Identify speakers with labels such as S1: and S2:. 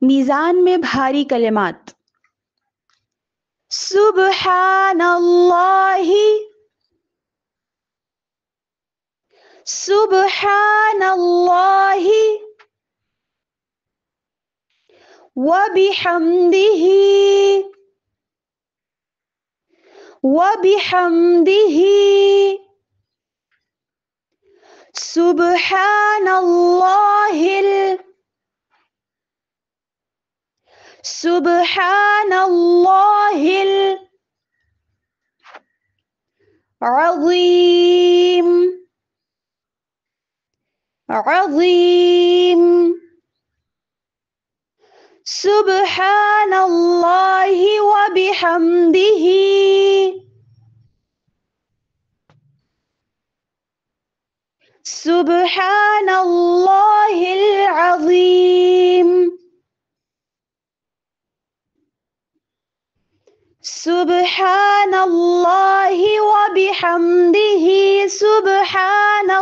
S1: मीज़ान में भारी कलिमात। सुब्हानल्लाहि, सुब्हानल्लाहि व बिहम्दिही, व बिहम्दिही सुब्हानल्लाहिल, सुब्हानल्लाहिल अज़ीम, अज़ीम सुब्हानल्लाहि व बिहम्दिही सुब्हानल्लाहिल अज़ीम, सुब्हानल्लाहि व बिहम्दिही सुब्हानल्लाह